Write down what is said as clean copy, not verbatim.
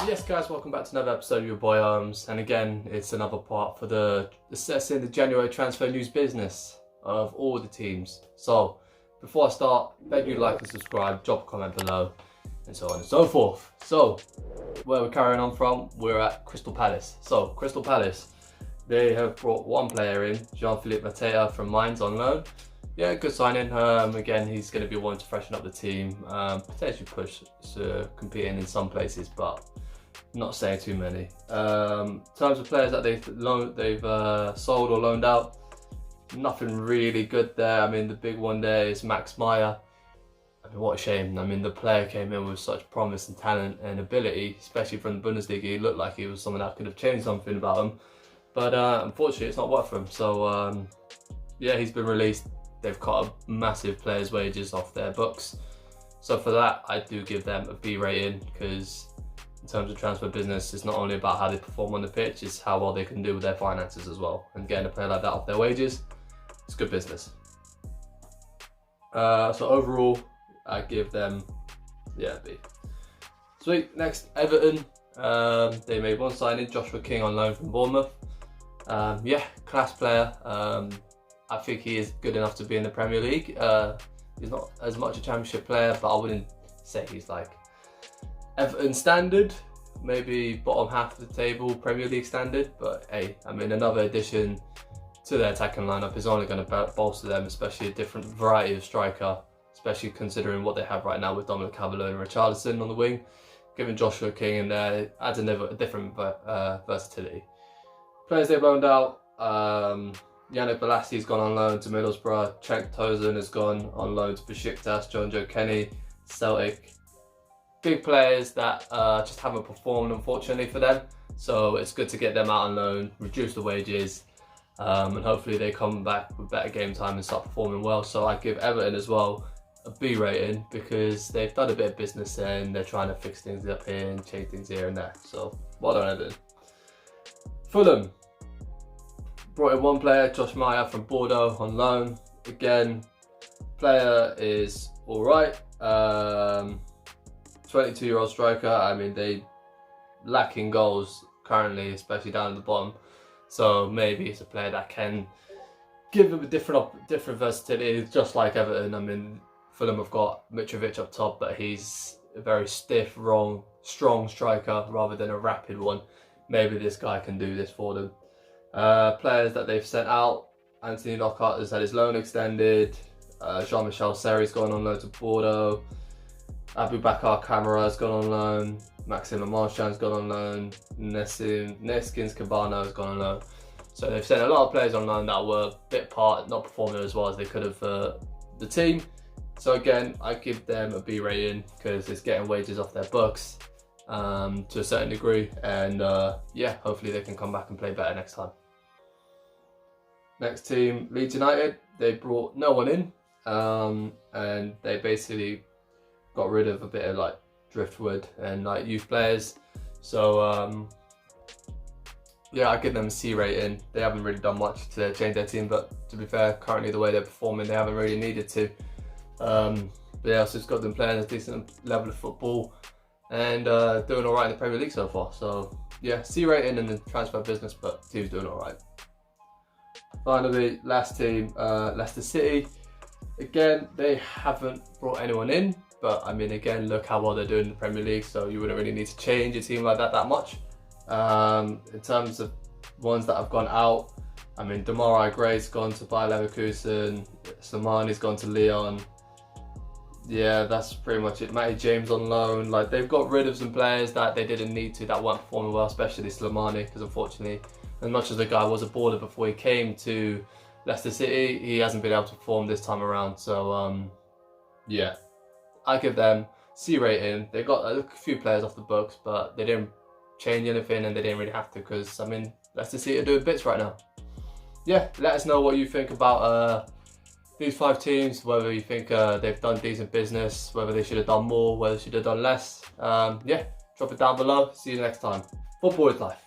Yes guys, welcome back to another episode of your boy Arms, and again it's another part for the assessing the January transfer news business of all the teams. So before I start, beg you to like and subscribe, drop a comment below, and so on and so forth. So where we're carrying on from, we're at Crystal Palace. So Crystal Palace, they have brought one player in, Jean-Philippe Mateta from Mainz on loan. Yeah, good signing. Again, he's going to be one to freshen up the team, potentially push to competing in some places, but not saying too many. In terms of players that they've sold or loaned out, nothing really good there. I mean, the big one there is Max Meyer. I mean, what a shame. I mean, the player came in with such promise and talent and ability, especially from the Bundesliga. He looked like he was someone that could have changed something about him, but unfortunately, it's not worked for him. So yeah, he's been released. They've cut a massive players' wages off their books. So for that, I do give them a B rating, because in terms of transfer business, it's not only about how they perform on the pitch, it's how well they can do with their finances as well. And getting a player like that off their wages, it's good business. So overall, I give them, yeah, B. Sweet. Next, Everton. They made one signing, Joshua King on loan from Bournemouth. Yeah, class player. I think he is good enough to be in the Premier League. He's not as much a Championship player, but I wouldn't say he's like Everton standard, maybe bottom half of the table Premier League standard. But hey, I mean, another addition to their attacking lineup is only going to bolster them, especially a different variety of striker, especially considering what they have right now with Dominic Calvert-Lewin and Richarlison on the wing. Giving Joshua King in there adds a different versatility. Players they've loaned out. Yannick Bolasy's gone on loan to Middlesbrough. Cenk Tosun has gone on loan to Besiktas. John Joe Kenny, Celtic. Big players that just haven't performed, unfortunately, for them. So it's good to get them out on loan, reduce the wages, and hopefully they come back with better game time and start performing well. So I give Everton as well a B rating, because they've done a bit of business and they're trying to fix things up here and change things here and there. So well done, Everton. Fulham brought in one player, Josh Meyer from Bordeaux on loan. Again, player is all right. 22-year-old striker. I mean, they lacking goals currently, especially down at the bottom. So maybe it's a player that can give them a different versatility, just like Everton. I mean, Fulham have got Mitrovic up top, but he's a very stiff, strong striker rather than a rapid one. Maybe this guy can do this for them. Players that they've sent out: Anthony Lockhart has had his loan extended. Jean-Michel Seri's gone on loan to Bordeaux. Aboubakar Kamara has gone on loan. Maxime Marchand's gone on loan. Neskins Cabano has gone on loan. So they've sent a lot of players on loan that were a bit part, not performing as well as they could have for the team. So again, I give them a B rating, because it's getting wages off their books to a certain degree. And yeah, hopefully they can come back and play better next time. Next team, Leeds United. They brought no one in, and they basically got rid of a bit of like driftwood and like youth players. So yeah, I give them a C rating. They haven't really done much to change their team, but to be fair, currently the way they're performing, they haven't really needed to. But yeah, so it's got them playing a decent level of football and doing all right in the Premier League so far. So yeah, C rating in the transfer business, but team's doing all right. Finally, last team, Leicester City. Again, they haven't brought anyone in, but I mean, again, look how well they're doing in the Premier League, so you wouldn't really need to change a team like that much. In terms of ones that have gone out, I mean, Demarai Gray's gone to Bayer Leverkusen, Slimani's gone to Lyon. Yeah, that's pretty much it. Matty James on loan. Like, they've got rid of some players that they didn't need to, that weren't performing well, especially Slimani, because unfortunately, as much as the guy was a baller before he came to Leicester City, he hasn't been able to perform this time around. So yeah, I give them C rating. They got a few players off the books, but they didn't change anything, and they didn't really have to, because I mean, Leicester City are doing bits right now. Yeah, let us know what you think about these 5 teams, whether you think they've done decent business, whether they should have done more, whether they should have done less. Yeah, drop it down below. See you next time. Football is life.